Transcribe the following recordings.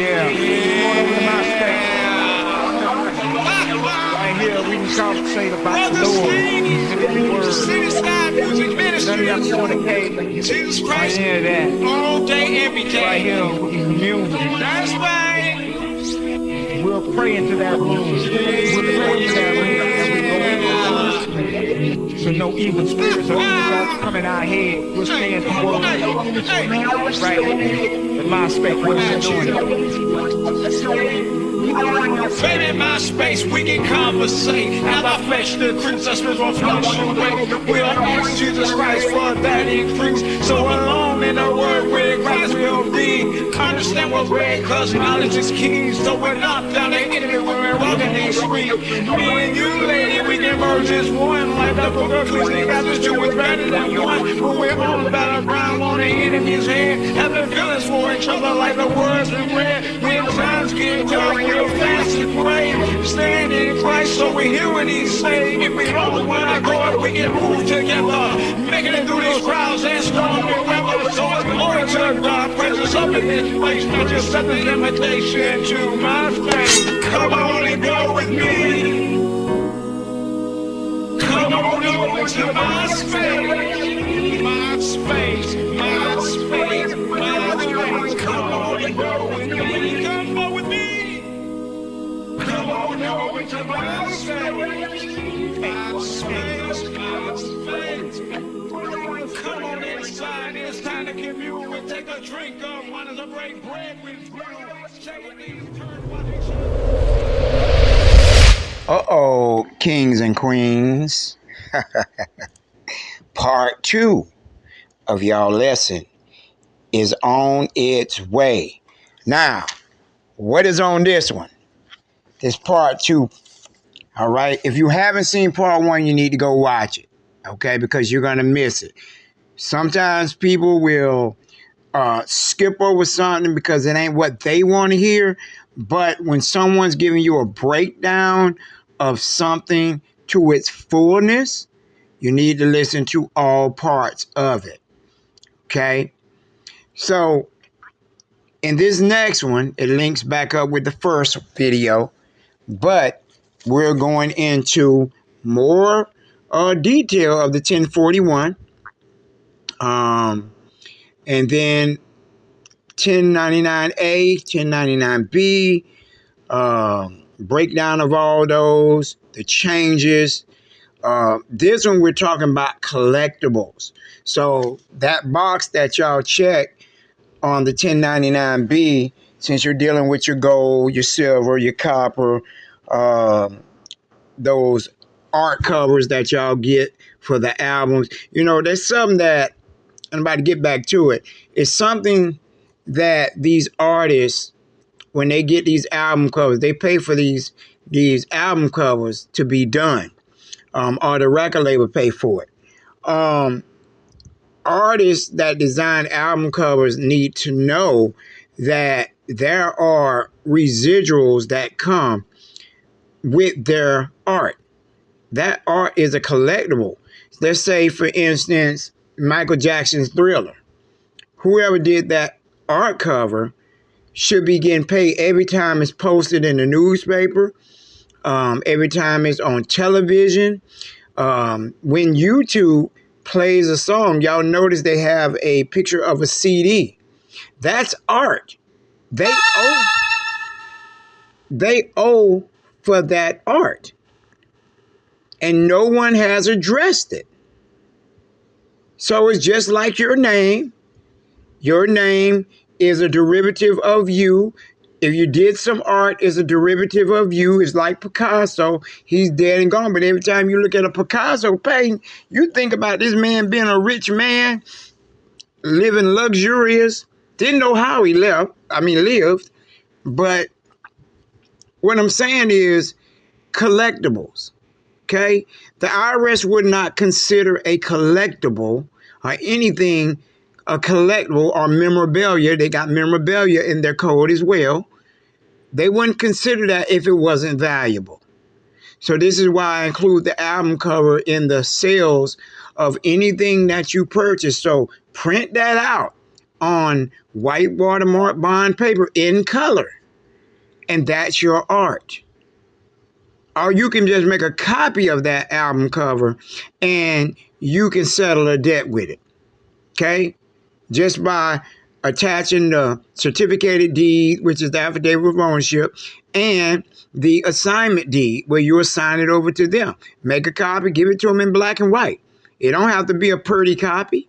Yeah. Come on over to my space. Right here, we can conversate about the Lord and His Word. None of y'all fornicate. Jesus Right Christ, here, that. all day, every day. Right here, we can commune. That's right. We'll pray into that room. We'll pray into that room, and we go into the Word. So no evil spirits or evil thoughts come in our head. We'll stay in the Word. Right here. In my space, what are you doing? Baby, in my space, we can conversate. As I fetch the creeps, I spiritual fluctuate. We'll ask Jesus Christ for that increase. So alone in the word where Christ will be. Understand what we're, cause knowledge is key. So we're not down the enemy when we're walking these streets. Me and you, lady, we can merge as one. Like the book of Ecclesiastes, two is better than one. When we're on the battleground on the enemy's head. Having feelings for each other like the words in red. When times get tough, we'll fast and pray. Stand in Christ, so we hear what He say. If we don't want to go, we can move together. Making it through these crowds and stormy weather. So it's glory to God, presence up in this place. Not just something invitation to my faith. Come on and go with me. Come on over to my space. My space, my space, my space. Come on and go with me. Come on with me. Come on over to my space. My space, my space. Come on inside. It's time to commune. We'll take a drink of one of the break bread with you. Shaking these current watches. Uh-oh, kings and queens. Part 2 of y'all lesson is on its way. Now, what is on this one? This part 2. All right. If you haven't seen part 1, you need to go watch it. Okay, because you're gonna miss it. Sometimes people will skip over something because it ain't what they want to hear. But when someone's giving you a breakdown of something to its fullness, you need to listen to all parts of it. Okay? So, in this next one, it links back up with the first video, but we're going into more detail of the 1041, and then 1099A, 1099B, breakdown of all those, the changes. This one we're talking about collectibles. So that box that y'all check on the 1099B, since you're dealing with your gold, your silver, your copper, those art covers that y'all get for the albums, you know, there's something that, I'm about to get back to it, it's something that these artists, when they get these album covers, they pay for these album covers to be done, or the record label pay for it. Artists that design album covers need to know that there are residuals that come with their art. That art is a collectible. Let's say, for instance, Michael Jackson's Thriller. Whoever did that art cover should be getting paid every time it's posted in the newspaper, every time it's on television. When YouTube plays a song, y'all notice they have a picture of a CD. That's art. They owe for that art. And no one has addressed it. So it's just like your name. Your name is a derivative of you. If you did some art, it's a derivative of you. It's like Picasso. He's dead and gone. But every time you look at a Picasso painting, you think about this man being a rich man, living luxurious. Didn't know how he lived. But what I'm saying is collectibles. Okay? The IRS would not consider a collectible or anything a collectible or memorabilia. They got memorabilia in their code as well. They wouldn't consider that if it wasn't valuable. So this is why I include the album cover in the sales of anything that you purchase. So print that out. on white watermark bond paper in color. And that's your art. Or you can just make a copy of that album cover and you can settle a debt with it. Okay? Just by attaching the certificated deed, which is the affidavit of ownership, and the assignment deed, where you assign it over to them. Make a copy, give it to them in black and white. It don't have to be a pretty copy.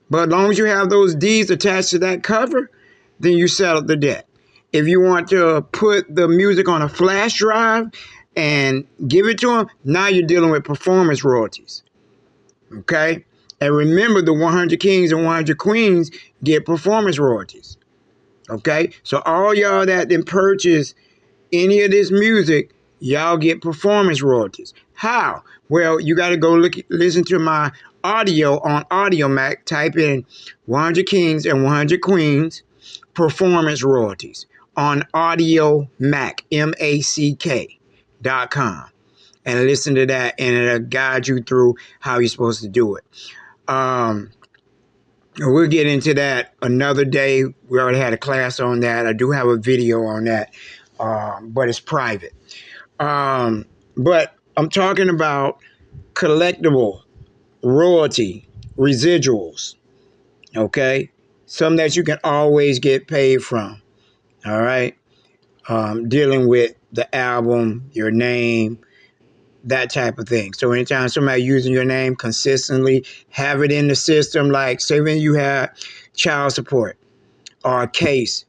But as long as you have those deeds attached to that cover, then you settle the debt. If you want to put the music on a flash drive and give it to them, now you're dealing with performance royalties. Okay? And remember, the 100 Kings and 100 Queens get performance royalties. Okay? So all y'all that didn't purchase any of this music, y'all get performance royalties. How? Well, you got to go listen to my audio on Audio Mac. Type in 100 Kings and 100 Queens performance royalties on Audio Mac, MACK.com. And listen to that, and it'll guide you through how you're supposed to do it. We'll get into that another day. We already had a class on that. I do have a video on that, but it's private. But I'm talking about collectible royalty residuals, okay? Something that you can always get paid from, all right? Dealing with the album, your name, that type of thing. So anytime somebody using your name consistently, have it in the system, like say when you have child support or a case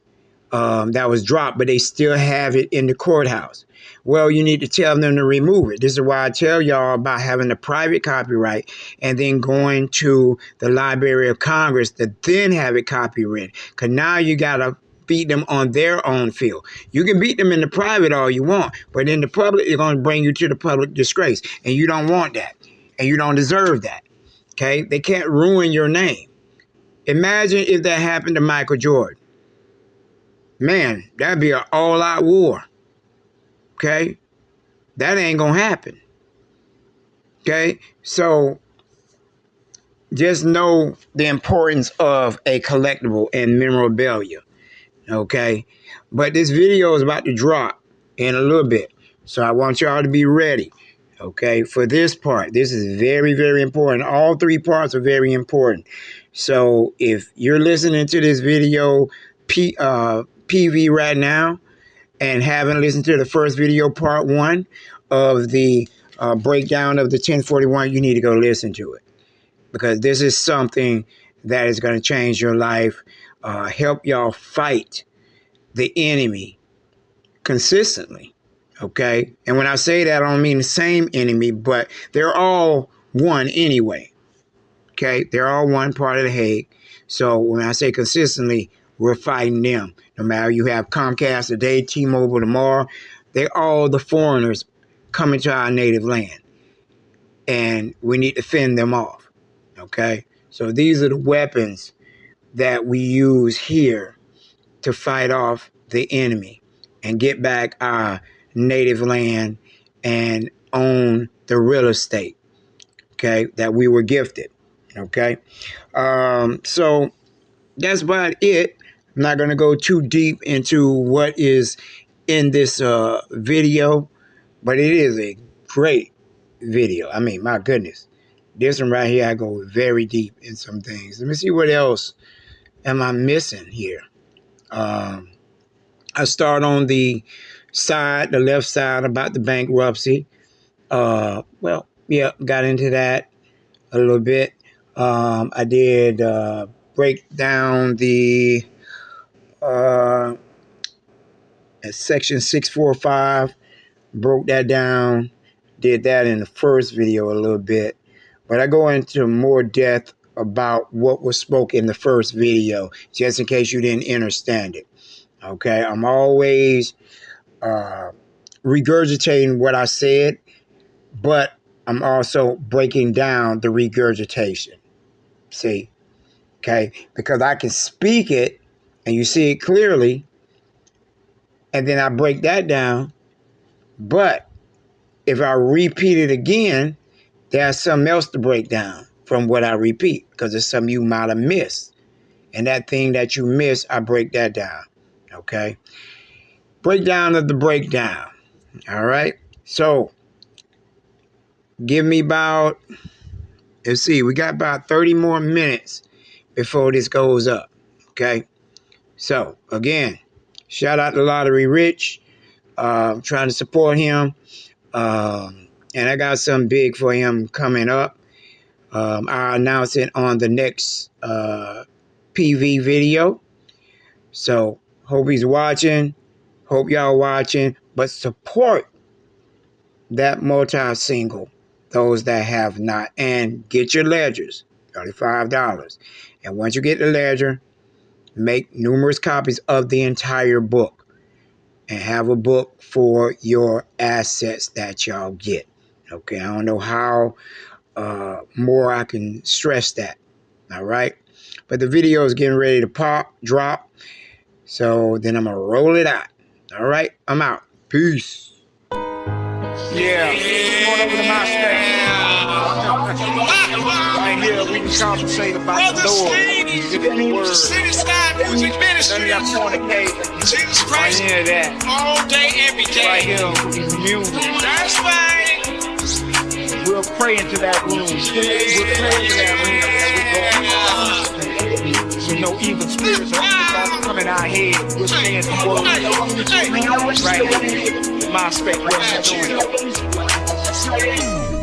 that was dropped, but they still have it in the courthouse. Well, you need to tell them to remove it. This is why I tell y'all about having a private copyright and then going to the Library of Congress to then have it copyrighted. Because now you got to beat them on their own field. You can beat them in the private all you want, but in the public, they're going to bring you to the public disgrace. And you don't want that. And you don't deserve that. Okay? They can't ruin your name. Imagine if that happened to Michael Jordan. Man, that'd be an all-out war. Okay? That ain't going to happen. Okay? So just know the importance of a collectible and memorabilia. Okay? But this video is about to drop in a little bit. So I want y'all to be ready. Okay? For this part. This is very, very important. All three parts are very important. So if you're listening to this video PV right now and haven't listened to the first video, part 1 of the breakdown of the 1041, you need to go listen to it. Because this is something that is going to change your life. Help y'all fight the enemy consistently. Okay? And when I say that, I don't mean the same enemy, but they're all one anyway. Okay? They're all one part of the Hague. So when I say consistently, we're fighting them. No matter you have Comcast today, T-Mobile tomorrow, they're all the foreigners coming to our native land. And we need to fend them off. Okay? So these are the weapons that we use here to fight off the enemy and get back our native land and own the real estate, okay, that we were gifted. Okay? So that's about it. I'm not going to go too deep into what is in this video, but it is a great video. I mean, my goodness. This one right here, I go very deep in some things. Let me see what else am I missing here. I start on the side, the left side, about the bankruptcy. Well, yeah, got into that a little bit. I did break down the section 645, broke that down, did that in the first video a little bit, but I go into more depth about what was spoke in the first video, just in case you didn't understand it. Okay, I'm always regurgitating what I said, but I'm also breaking down the regurgitation. See? Okay, because I can speak it and you see it clearly, and then I break that down. But if I repeat it again, there's something else to break down from what I repeat, because it's something you might have missed And that thing that you miss, I break that down. Okay? Breakdown of the breakdown. All right? So, give me about, let's see, we got about 30 more minutes before this goes up. Okay? So, again, shout out to Lottery Rich. Trying to support him. And I got something big for him coming up. I'll announce it on the next PV video. So, hope he's watching. Hope y'all watching. But support that multi-single, those that have not. And get your ledgers, $35. And once you get the ledger, make numerous copies of the entire book. And have a book for your assets that y'all get. Okay, I don't know how more I can stress that. All right, but the video is getting ready to drop. So then I'm gonna roll it out. All right, I'm out. Peace. Yeah, come on over to my space. Right here, we can conversate about the Lord. Give it the word. None of that fornicating. Jesus Christ. Right here, that. All day, every day. Right here, communion. That's right. We'll pray into that room. We'll pray into that room as we go. So no evil spirits or evil thoughts come in our head. We'll stay in the word. Right here. My space, what I'm doing.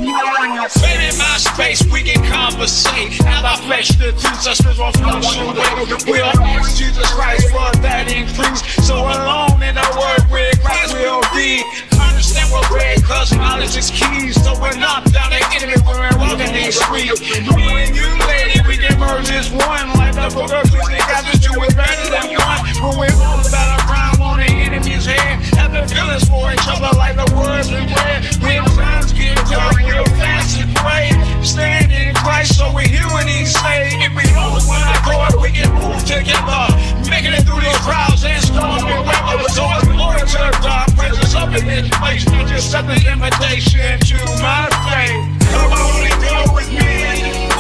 Baby, in my space, we can conversate. Have our flesh the truth, our spirits will fluctuate. We'll ask Jesus Christ for that increase. So alone in the word, we're Christ will be. Understand what we're, cause knowledge is key. So we're not down the enemy when we're walking these streets. Me and you, lady, we can merge as one. Like the book of Ecclesiastes, two is better than one. When we're all about around on the enemy's head, having feelings for each other like the words we read. When times get dark, we'll fast and pray. Stand in Christ, so we hear what he say. If we know when I go up, we can move together. Making it through these crowds and storms and weather. So it's glory to God, presence up in this place. I just set the invitation to my faith. Come on and go with me.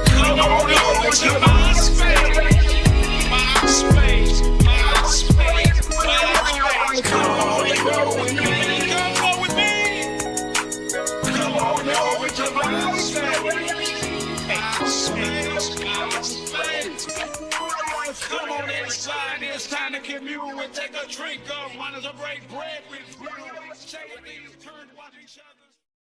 Come on over to my space. My space, my space, my space. Come on and go with me. Come on with me. Come on over to my space. My space, my space. Come on inside, it's time to commune and take a drink of one of the break bread with you. Take these turns, watch each other.